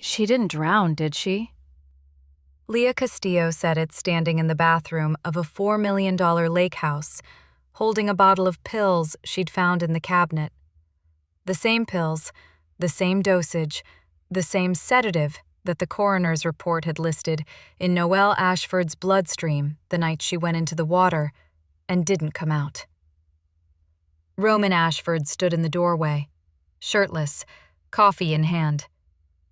She didn't drown, did she? Leah Castillo said it standing in the bathroom of a $4 million lake house, holding a bottle of pills she'd found in the cabinet. The same pills, the same dosage, the same sedative that the coroner's report had listed in Noelle Ashford's bloodstream the night she went into the water and didn't come out. Roman Ashford stood in the doorway, shirtless, coffee in hand.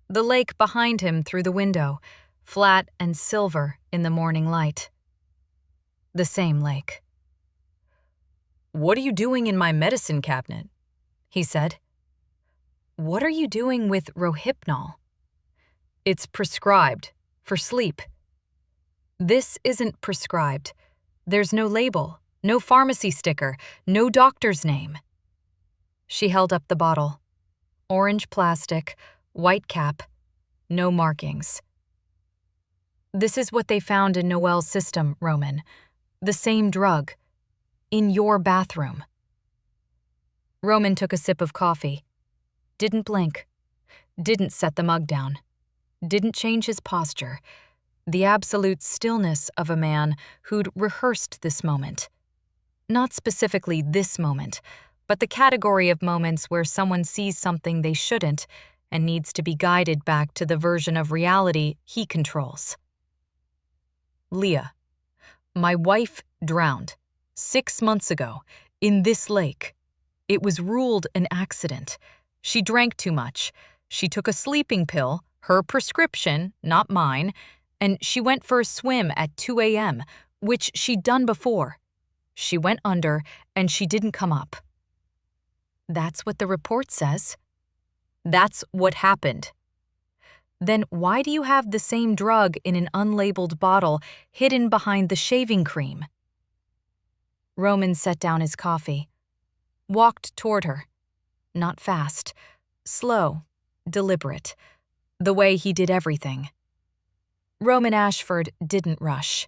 The lake behind him through the window, flat and silver in the morning light. The same lake. "What are you doing in my medicine cabinet?" he said. "What are you doing with rohypnol?" "It's prescribed, for sleep." "This isn't prescribed. There's no label, no pharmacy sticker, no doctor's name." She held up the bottle. Orange plastic, white cap, no markings. "This is what they found in Noelle's system, Roman. The same drug. In your bathroom." Roman took a sip of coffee. Didn't blink. Didn't set the mug down. Didn't change his posture. The absolute stillness of a man who'd rehearsed this moment. Not specifically this moment, but the category of moments where someone sees something they shouldn't and needs to be guided back to the version of reality he controls. "Leah, my wife drowned 6 months ago in this lake. It was ruled an accident. She drank too much. She took a sleeping pill, her prescription, not mine, and she went for a swim at 2 a.m., which she'd done before. She went under and she didn't come up." That's what the report says. That's what happened. Then why do you have the same drug in an unlabeled bottle hidden behind the shaving cream? Roman set down his coffee, walked toward her. Not fast, slow, deliberate, the way he did everything. Roman Ashford didn't rush.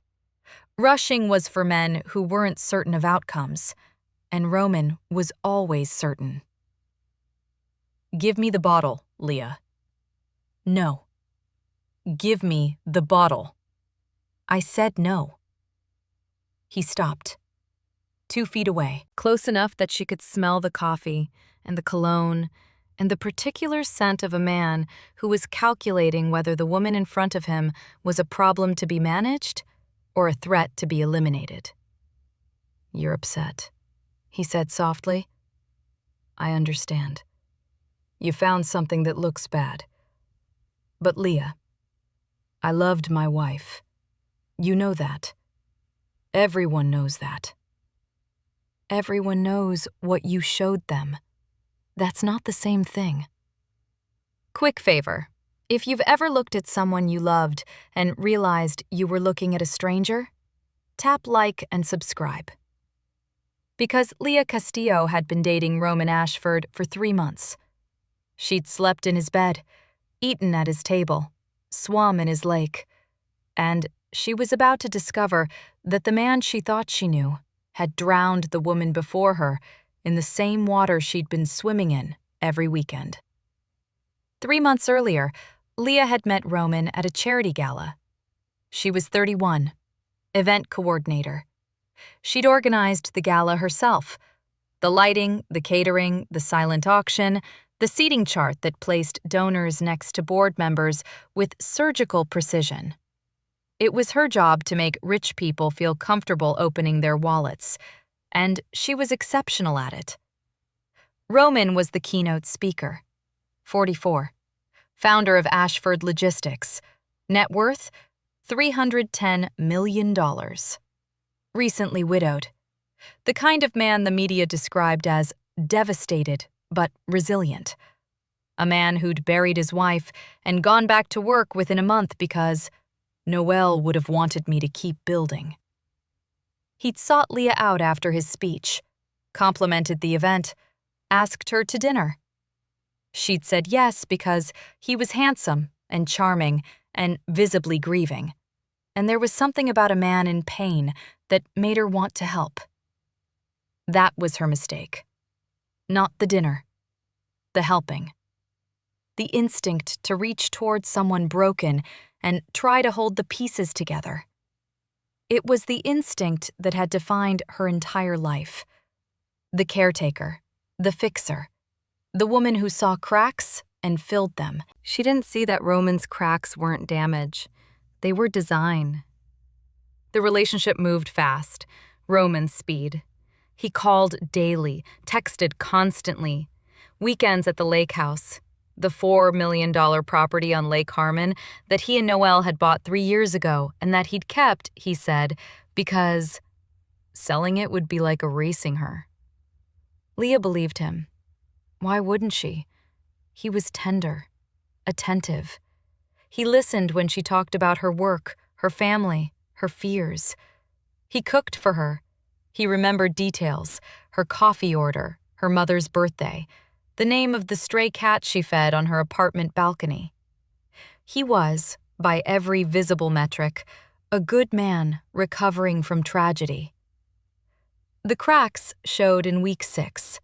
Rushing was for men who weren't certain of outcomes, and Roman was always certain. "Give me the bottle, Leah." "No." "Give me the bottle." "I said no." He stopped. 2 feet away, close enough that she could smell the coffee and the cologne and the particular scent of a man who was calculating whether the woman in front of him was a problem to be managed or a threat to be eliminated. "You're upset," he said softly. "I understand. You found something that looks bad. But Leah, I loved my wife. You know that. Everyone knows that. Everyone knows what you showed them. That's not the same thing." Quick favor. If you've ever looked at someone you loved and realized you were looking at a stranger, tap like and subscribe. Because Leah Castillo had been dating Roman Ashford for 3 months. She'd slept in his bed, eaten at his table, swum in his lake, and she was about to discover that the man she thought she knew had drowned the woman before her in the same water she'd been swimming in every weekend. 3 months earlier, Leah had met Roman at a charity gala. She was 31, event coordinator. She'd organized the gala herself. The lighting, the catering, the silent auction, the seating chart that placed donors next to board members with surgical precision. It was her job to make rich people feel comfortable opening their wallets, and she was exceptional at it. Roman was the keynote speaker, 44, founder of Ashford Logistics, net worth $310 million. Recently widowed. The kind of man the media described as devastated but resilient. A man who'd buried his wife and gone back to work within a month because Noelle would have wanted me to keep building. He'd sought Leah out after his speech, complimented the event, asked her to dinner. She'd said yes because he was handsome and charming and visibly grieving, and there was something about a man in pain that made her want to help. That was her mistake. Not the dinner. The helping. the instinct to reach towards someone broken and try to hold the pieces together. It was the instinct that had defined her entire life. The caretaker, the fixer, the woman who saw cracks and filled them. She didn't see that Roman's cracks weren't damage. They were design. The relationship moved fast, Roman's speed. He called daily, texted constantly. Weekends at the lake house, the $4 million property on Lake Harmon that he and Noelle had bought 3 years ago and that he'd kept, he said, because selling it would be like erasing her. Leah believed him. Why wouldn't she? He was tender, attentive. He listened when she talked about her work, her family, her fears. He cooked for her. He remembered details, her coffee order, her mother's birthday, the name of the stray cat she fed on her apartment balcony. He was, by every visible metric, a good man recovering from tragedy. The cracks showed in week 6.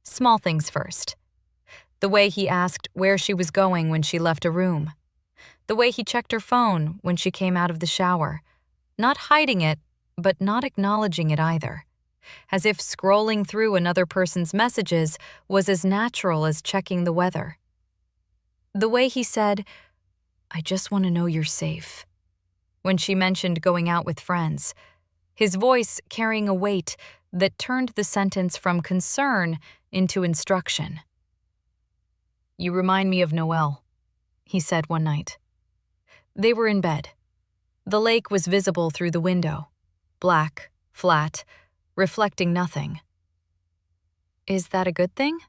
Small things first. The way he asked where she was going when she left a room. The way he checked her phone when she came out of the shower. Not hiding it, but not acknowledging it either. As if scrolling through another person's messages was as natural as checking the weather. The way he said, "I just want to know you're safe," when she mentioned going out with friends, his voice carrying a weight that turned the sentence from concern into instruction. "You remind me of Noelle," he said one night. They were in bed. The lake was visible through the window, black, flat, reflecting nothing. "Is that a good thing?"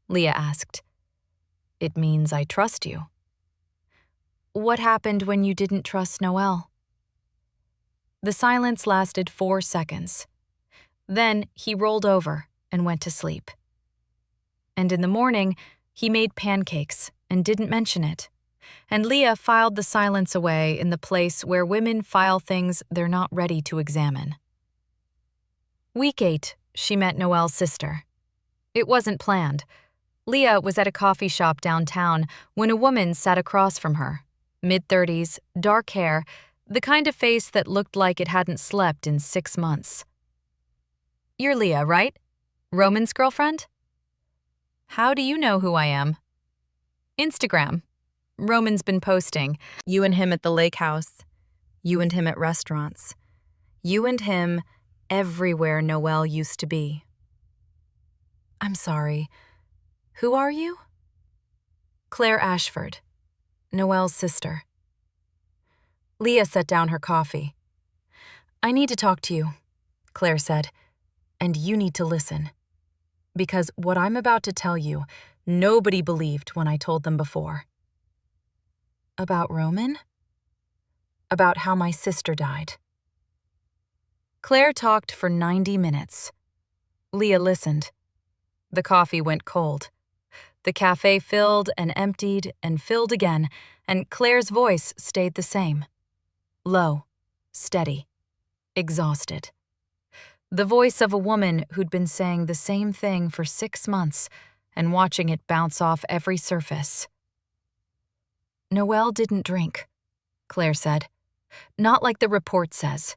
Leah asked. "It means I trust you." "What happened when you didn't trust Noelle?" The silence lasted 4 seconds. Then he rolled over and went to sleep. And in the morning, he made pancakes and didn't mention it. And Leah filed the silence away in the place where women file things they're not ready to examine. Week 8, she met Noelle's sister. It wasn't planned. Leah was at a coffee shop downtown when a woman sat across from her. Mid-30s, dark hair, the kind of face that looked like it hadn't slept in 6 months. "You're Leah, right? Roman's girlfriend?" "How do you know who I am?" "Instagram. Roman's been posting. You and him at the lake house. You and him at restaurants. You and him everywhere Noelle used to be." "I'm sorry. Who are you?" "Claire Ashford, Noelle's sister." Leah set down her coffee. "I need to talk to you," Claire said, "and you need to listen. Because what I'm about to tell you, nobody believed when I told them before." "About Roman?" "About how my sister died." Claire talked for 90 minutes. Leah listened. The coffee went cold. The cafe filled and emptied and filled again, and Claire's voice stayed the same. Low, steady, exhausted. The voice of a woman who'd been saying the same thing for 6 months and watching it bounce off every surface. "Noelle didn't drink," Claire said. "Not like the report says.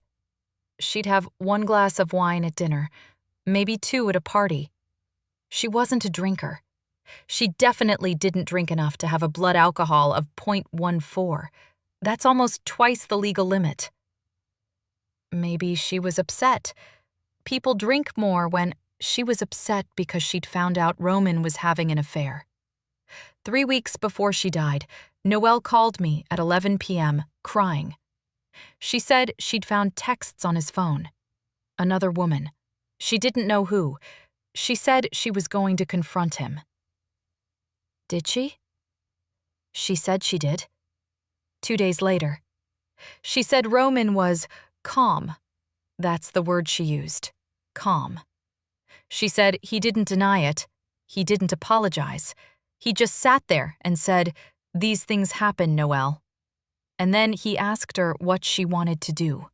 She'd have 1 glass of wine at dinner, maybe 2 at a party. She wasn't a drinker. She definitely didn't drink enough to have a blood alcohol of 0.14. That's almost twice the legal limit." "Maybe she was upset. People drink more when..." "She was upset because she'd found out Roman was having an affair. 3 weeks before she died, Noelle called me at 11 p.m., crying. She said she'd found texts on his phone. Another woman. She didn't know who. She said she was going to confront him." "Did she?" "She said she did. 2 days later. She said Roman was calm. That's the word she used. Calm. She said he didn't deny it. He didn't apologize. He just sat there and said, 'These things happen, Noelle.' And then he asked her what she wanted to do."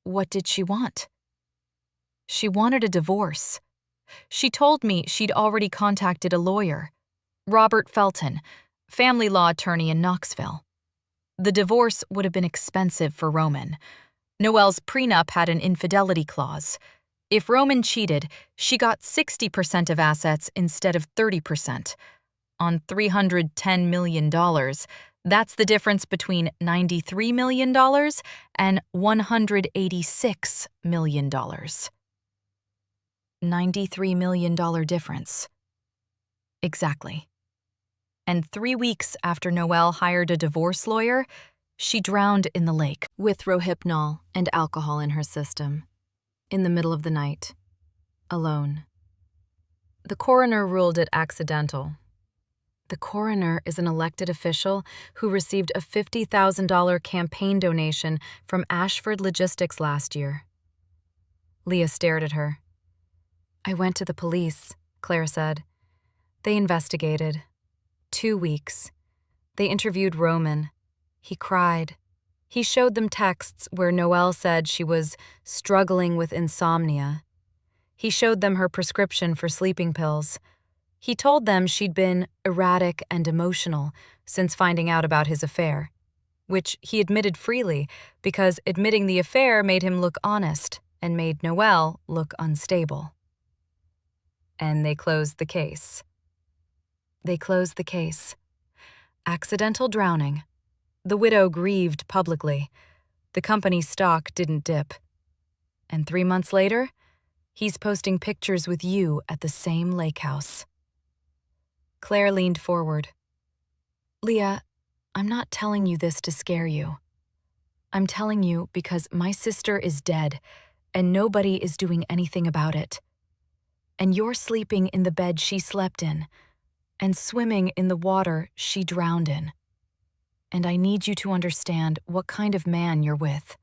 "What did she want?" "She wanted a divorce. She told me she'd already contacted a lawyer. Robert Felton, family law attorney in Knoxville. The divorce would have been expensive for Roman. Noelle's prenup had an infidelity clause. If Roman cheated, she got 60% of assets instead of 30%. On $310 million, that's the difference between $93 million and $186 million. $93 million difference. Exactly. And 3 weeks after Noelle hired a divorce lawyer, she drowned in the lake with rohypnol and alcohol in her system, in the middle of the night, alone. The coroner ruled it accidental. The coroner is an elected official who received a $50,000 campaign donation from Ashford Logistics last year. Leah stared at her. "I went to the police," Claire said. "They investigated. 2 weeks. They interviewed Roman. He cried. He showed them texts where Noelle said she was struggling with insomnia. He showed them her prescription for sleeping pills. He told them she'd been erratic and emotional since finding out about his affair, which he admitted freely because admitting the affair made him look honest and made Noelle look unstable. And they closed the case. They closed the case. Accidental drowning. The widow grieved publicly. The company's stock didn't dip. And 3 months later, he's posting pictures with you at the same lake house." Claire leaned forward. "Leah, I'm not telling you this to scare you. I'm telling you because my sister is dead, and nobody is doing anything about it. And you're sleeping in the bed she slept in, and swimming in the water she drowned in. And I need you to understand what kind of man you're with."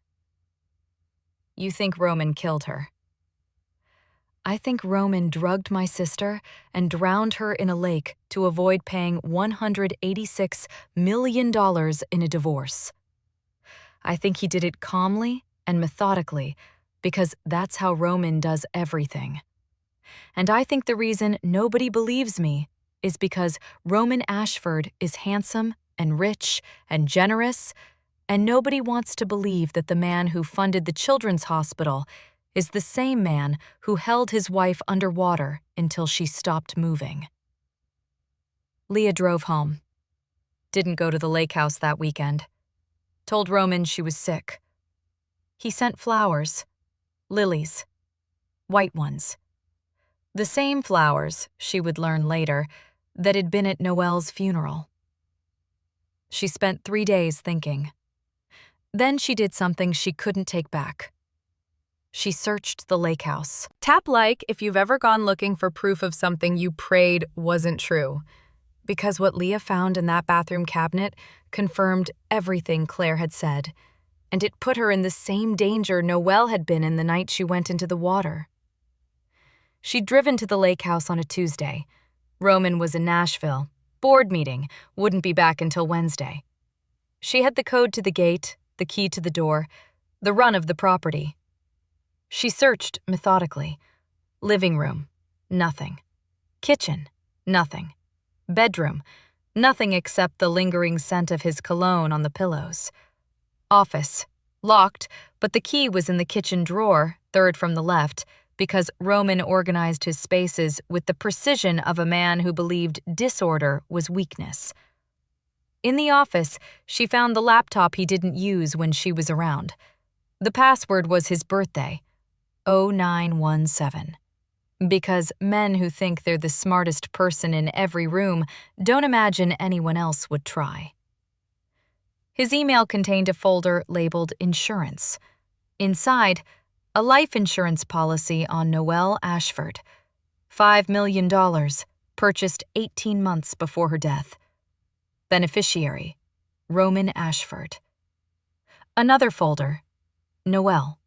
"You think Roman killed her?" "I think Roman drugged my sister and drowned her in a lake to avoid paying $186 million in a divorce. I think he did it calmly and methodically because that's how Roman does everything. And I think the reason nobody believes me is because Roman Ashford is handsome and rich and generous, and nobody wants to believe that the man who funded the children's hospital is the same man who held his wife underwater until she stopped moving." Leah drove home. Didn't go to the lake house that weekend. Told Roman she was sick. He sent flowers. Lilies. White ones. The same flowers, she would learn later, that had been at Noelle's funeral. She spent 3 days thinking. Then she did something she couldn't take back. She searched the lake house. Tap like if you've ever gone looking for proof of something you prayed wasn't true. Because what Leah found in that bathroom cabinet confirmed everything Claire had said, and it put her in the same danger Noelle had been in the night she went into the water. She'd driven to the lake house on a Tuesday. Roman was in Nashville. Board meeting, wouldn't be back until Wednesday. She had the code to the gate, the key to the door, the run of the property. She searched methodically. Living room, nothing. Kitchen, nothing. Bedroom, nothing except the lingering scent of his cologne on the pillows. Office, locked, but the key was in the kitchen drawer, third from the left, because Roman organized his spaces with the precision of a man who believed disorder was weakness. In the office, she found the laptop he didn't use when she was around. The password was his birthday, 0917. Because men who think they're the smartest person in every room don't imagine anyone else would try. His email contained a folder labeled Insurance. Inside, a life insurance policy on Noelle Ashford. $5 million, purchased 18 months before her death. Beneficiary, Roman Ashford. Another folder, Noelle.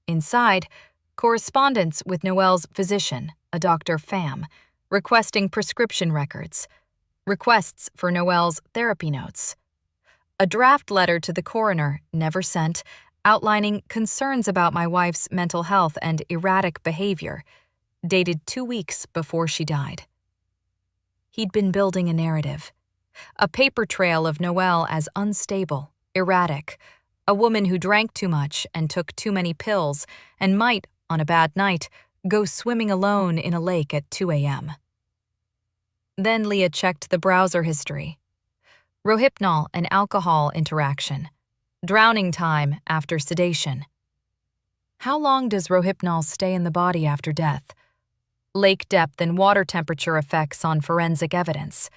Inside, correspondence with Noelle's physician, a Dr. Pham, requesting prescription records, requests for Noelle's therapy notes, a draft letter to the coroner, never sent, outlining concerns about my wife's mental health and erratic behavior, dated 2 weeks before she died. He'd been building a narrative. A paper trail of Noelle as unstable, erratic, a woman who drank too much and took too many pills and might, on a bad night, go swimming alone in a lake at 2 a.m. Then Leah checked the browser history. Rohypnol and alcohol interaction. Drowning time after sedation. How long does rohypnol stay in the body after death? Lake depth and water temperature effects on forensic evidence.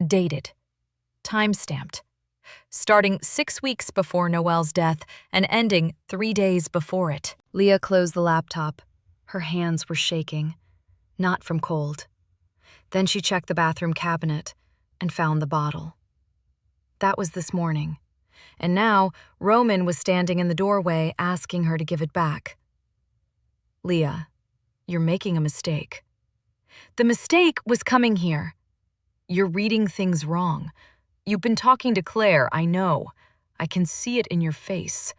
Dated. Time-stamped. Starting 6 weeks before Noelle's death and ending 3 days before it. Leah closed the laptop. Her hands were shaking, not from cold. Then she checked the bathroom cabinet and found the bottle. That was this morning. And now, Roman was standing in the doorway asking her to give it back. Leah, you're making a mistake. The mistake was coming here. You're reading things wrong. You've been talking to Claire, I know. I can see it in your face.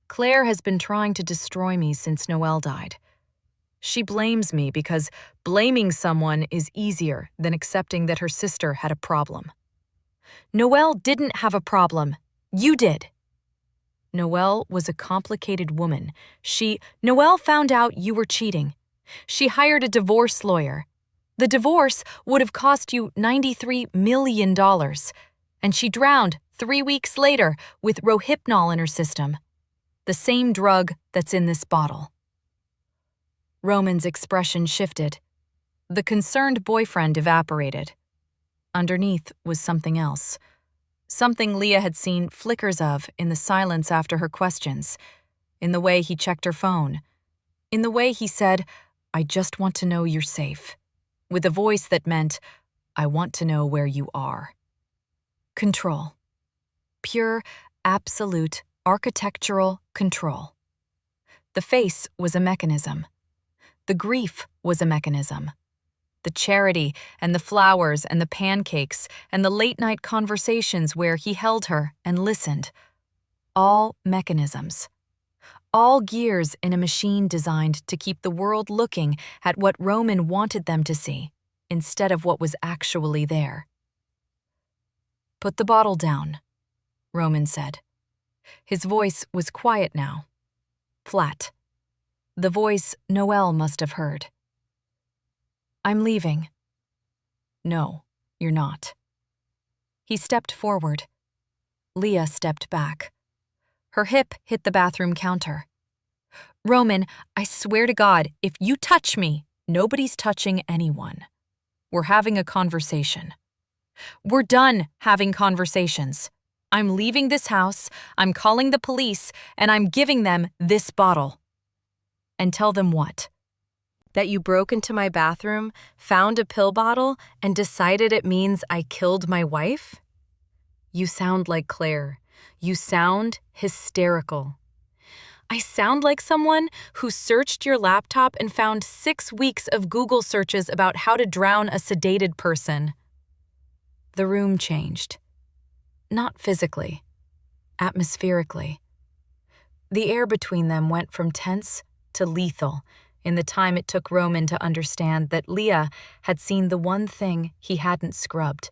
Claire has been trying to destroy me since Noelle died. She blames me because blaming someone is easier than accepting that her sister had a problem. Noelle didn't have a problem. You did. Noelle was a complicated woman. Noelle found out you were cheating. She hired a divorce lawyer. The divorce would have cost you $93 million, and she drowned 3 weeks later with rohypnol in her system, the same drug that's in this bottle. Roman's expression shifted. The concerned boyfriend evaporated. Underneath was something else. Something Leah had seen flickers of in the silence after her questions, in the way he checked her phone, in the way he said, "I just want to know you're safe," with a voice that meant, "I want to know where you are." Control. Pure, absolute, architectural control. The face was a mechanism. The grief was a mechanism. The charity and the flowers and the pancakes and the late-night conversations where he held her and listened. All mechanisms. All gears in a machine designed to keep the world looking at what Roman wanted them to see, instead of what was actually there. "Put the bottle down," Roman said. His voice was quiet now. Flat. The voice Noelle must have heard. "I'm leaving." "No, you're not." He stepped forward. Leah stepped back. Her hip hit the bathroom counter. "Roman, I swear to God, if you touch me, nobody's touching anyone. We're having a conversation. We're done having conversations. I'm leaving this house, I'm calling the police, and I'm giving them this bottle." "And tell them what?" "That you broke into my bathroom, found a pill bottle, and decided it means I killed my wife?" "You sound like Claire. You sound hysterical." "I sound like someone who searched your laptop and found 6 weeks of Google searches about how to drown a sedated person." The room changed. Not physically, atmospherically. The air between them went from tense to lethal in the time it took Roman to understand that Leah had seen the one thing he hadn't scrubbed,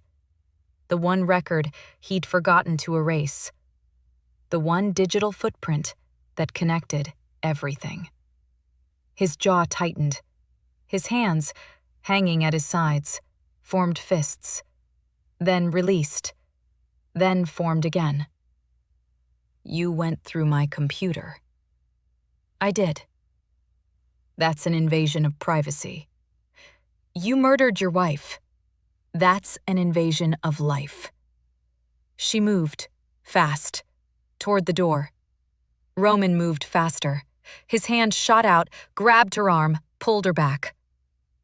the one record he'd forgotten to erase, the one digital footprint that connected everything. His jaw tightened. His hands, hanging at his sides, formed fists, then released, then formed again. "You went through my computer." "I did." "That's an invasion of privacy." "You murdered your wife." "That's an invasion of life." She moved, fast, toward the door. Roman moved faster. His hand shot out, grabbed her arm, pulled her back.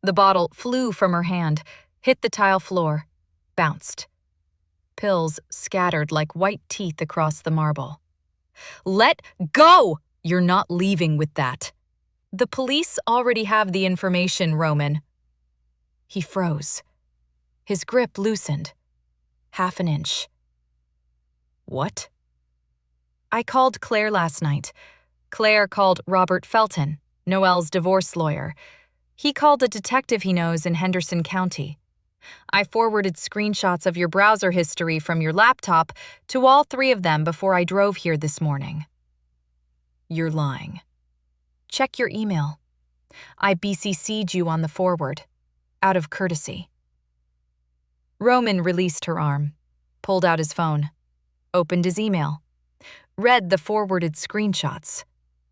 The bottle flew from her hand, hit the tile floor, bounced. Pills scattered like white teeth across the marble. "Let go! You're not leaving with that." "The police already have the information, Roman." He froze. His grip loosened. 1/2 inch. "What?" "I called Claire last night. Claire called Robert Felton, Noelle's divorce lawyer. He called a detective he knows in Henderson County. I forwarded screenshots of your browser history from your laptop to all 3 of them before I drove here this morning. You're lying. Check your email. I BCC'd you on the forward, out of courtesy. Roman released her arm, pulled out his phone, opened his email, read the forwarded screenshots,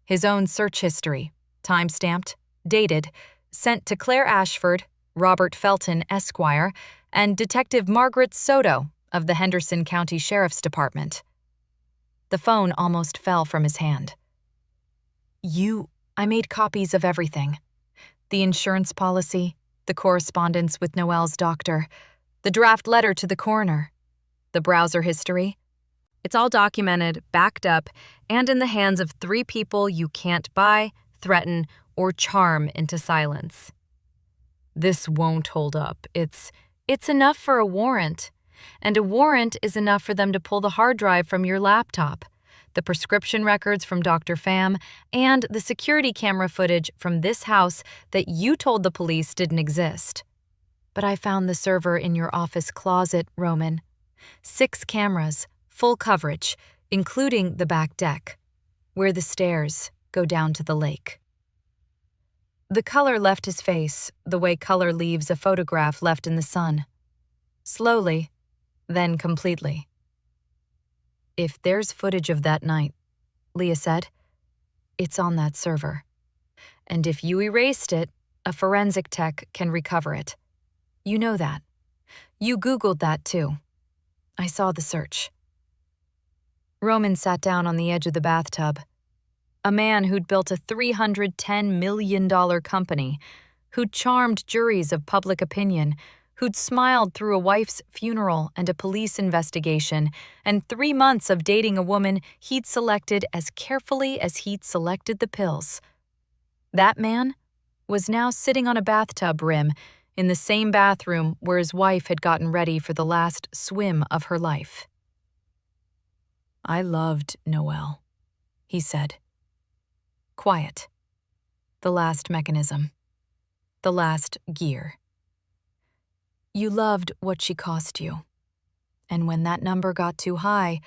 his own search history, time-stamped, dated, sent to Claire Ashford, Robert Felton, Esquire, and Detective Margaret Soto of the Henderson County Sheriff's Department. The phone almost fell from his hand. I made copies of everything. The insurance policy, the correspondence with Noelle's doctor, the draft letter to the coroner, the browser history. It's all documented, backed up, and in the hands of 3 people you can't buy, threaten, or charm into silence. This won't hold up. It's enough for a warrant. And a warrant is enough for them to pull the hard drive from your laptop, the prescription records from Dr. Pham, and the security camera footage from this house that you told the police didn't exist. But I found the server in your office closet, Roman. 6 cameras, full coverage, including the back deck, where the stairs go down to the lake. The color left his face the way color leaves a photograph left in the sun. Slowly, then completely. If there's footage of that night, Leah said, it's on that server. And if you erased it, a forensic tech can recover it. You know that. You Googled that too. I saw the search. Roman sat down on the edge of the bathtub. A man who'd built a $310 million company, who'd charmed juries of public opinion, who'd smiled through a wife's funeral and a police investigation, and 3 months of dating a woman he'd selected as carefully as he'd selected the pills. That man was now sitting on a bathtub rim in the same bathroom where his wife had gotten ready for the last swim of her life. I loved Noelle, he said. Quiet. The last mechanism. The last gear. You loved what she cost you. And when that number got too high,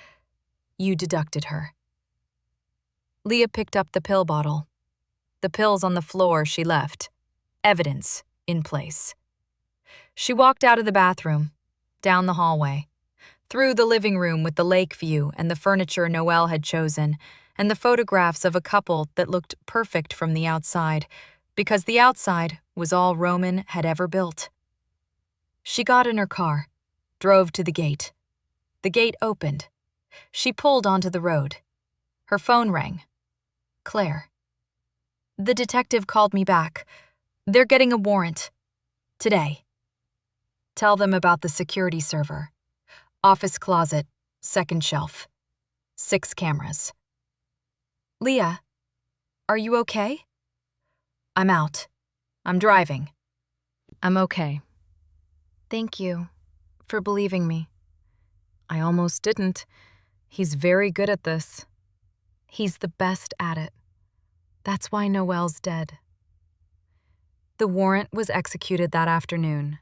you deducted her. Leah picked up the pill bottle. The pills on the floor she left. Evidence in place. She walked out of the bathroom, down the hallway, through the living room with the lake view and the furniture Noelle had chosen, and the photographs of a couple that looked perfect from the outside, because the outside was all Roman had ever built. She got in her car, drove to the gate. The gate opened. She pulled onto the road. Her phone rang. Claire. The detective called me back. They're getting a warrant. Today. Tell them about the security server. Office closet, second shelf. 6 cameras. Leah, are you okay? I'm out. I'm driving. I'm okay. Thank you for believing me. I almost didn't. He's very good at this. He's the best at it. That's why Noelle's dead. The warrant was executed that afternoon.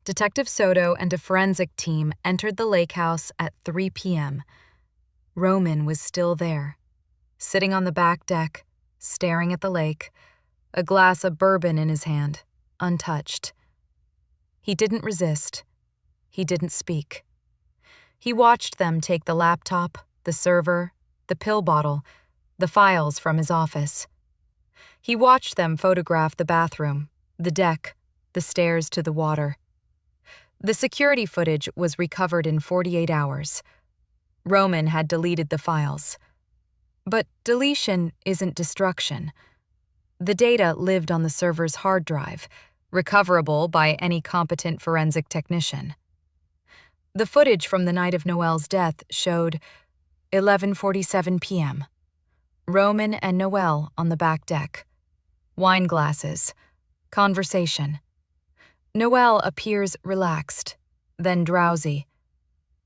Detective Soto and a forensic team entered the lake house at 3 p.m. Roman was still there, sitting on the back deck, staring at the lake, a glass of bourbon in his hand, untouched. He didn't resist. He didn't speak. He watched them take the laptop, the server, the pill bottle, the files from his office. He watched them photograph the bathroom, the deck, the stairs to the water. The security footage was recovered in 48 hours. Roman had deleted the files. But deletion isn't destruction. The data lived on the server's hard drive, recoverable by any competent forensic technician. The footage from the night of Noelle's death showed 11:47 p.m. Roman and Noelle on the back deck. Wine glasses. Conversation. Noelle appears relaxed, then drowsy.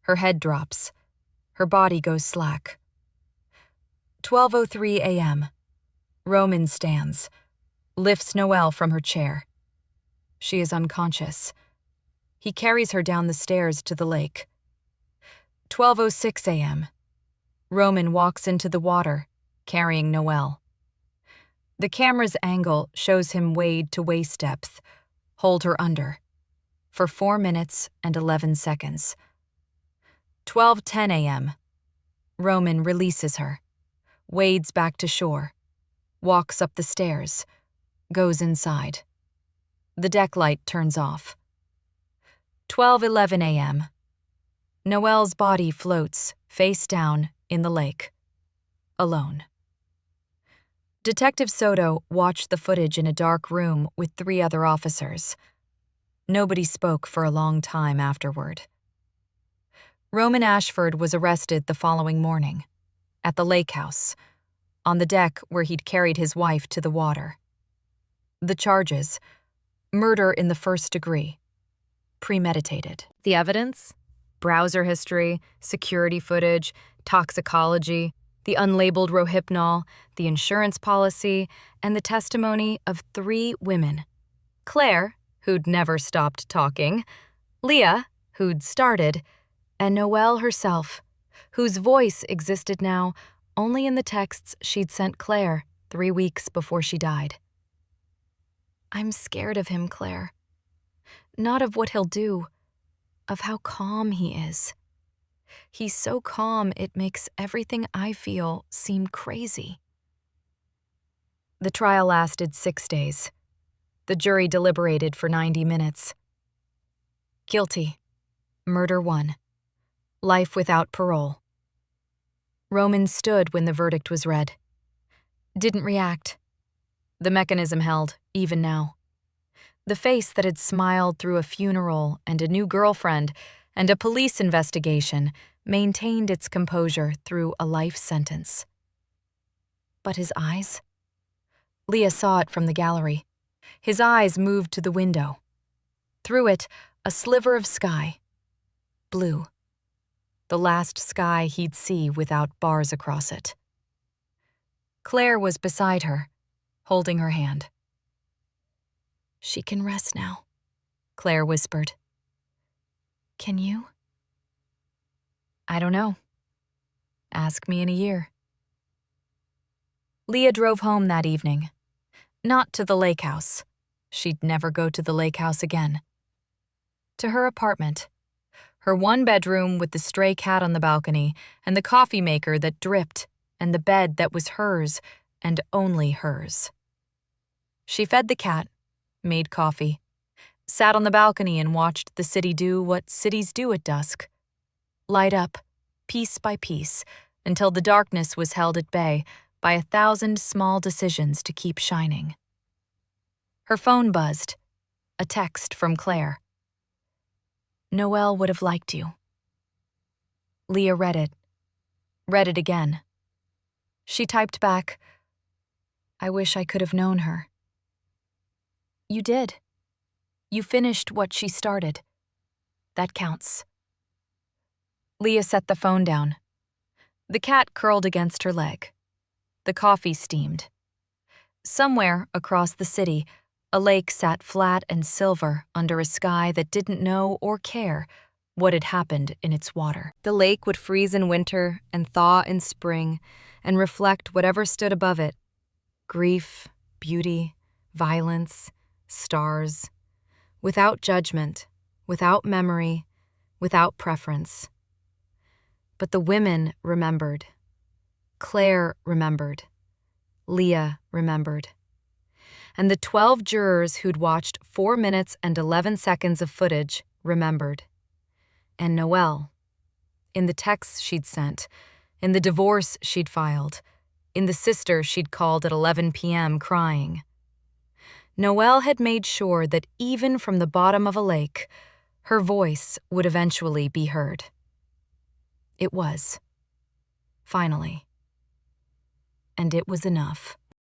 Her head drops. Her body goes slack. 12:03 a.m. Roman stands, lifts Noelle from her chair. She is unconscious. He carries her down the stairs to the lake. 12:06 a.m. Roman walks into the water, carrying Noelle. The camera's angle shows him wade to waist depth, hold her under, for 4 minutes and 11 seconds. 12:10 a.m. Roman releases her, wades back to shore, walks up the stairs, goes inside. The deck light turns off. 12:11 a.m. Noelle's body floats, face down, in the lake. Alone. Detective Soto watched the footage in a dark room with 3 other officers. Nobody spoke for a long time afterward. Roman Ashford was arrested the following morning, at the lake house, on the deck where he'd carried his wife to the water. The charges: murder in the first degree, premeditated. The evidence: browser history, security footage, toxicology, the unlabeled rohypnol, the insurance policy, and the testimony of 3 women. Claire, who'd never stopped talking, Leah, who'd started, and Noelle herself, whose voice existed now only in the texts she'd sent Claire 3 weeks before she died. "I'm scared of him, Claire. Not of what he'll do, of how calm he is. He's so calm it makes everything I feel seem crazy." The trial lasted 6 days. The jury deliberated for 90 minutes. Guilty. Murder 1. Life without parole. Roman stood when the verdict was read. Didn't react. The mechanism held, even now. The face that had smiled through a funeral and a new girlfriend and a police investigation maintained its composure through a life sentence. But his eyes? Leah saw it from the gallery. His eyes moved to the window. Through it, a sliver of sky. Blue. The last sky he'd see without bars across it. Claire was beside her, holding her hand. "She can rest now," Claire whispered. "Can you?" "I don't know. Ask me in a year." Leah drove home that evening. Not to the lake house. She'd never go to the lake house again. To her apartment. Her 1-bedroom with the stray cat on the balcony and the coffee maker that dripped and the bed that was hers and only hers. She fed the cat, made coffee, sat on the balcony and watched the city do what cities do at dusk. Light up, piece by piece, until the darkness was held at bay by 1,000 small decisions to keep shining. Her phone buzzed. A text from Claire. "Noelle would have liked you." Leah read it again. She typed back, "I wish I could have known her." "You did. You finished what she started. That counts." Leah set the phone down. The cat curled against her leg. The coffee steamed. Somewhere across the city, a lake sat flat and silver under a sky that didn't know or care what had happened in its water. The lake would freeze in winter and thaw in spring and reflect whatever stood above it: grief, beauty, violence, stars, without judgment, without memory, without preference. But the women remembered. Claire remembered. Leah remembered. And the 12 jurors who'd watched 4 minutes and 11 seconds of footage remembered. And Noelle, in the texts she'd sent, in the divorce she'd filed, in the sister she'd called at 11 p.m. crying. Noelle had made sure that even from the bottom of a lake, her voice would eventually be heard. It was. Finally. And it was enough.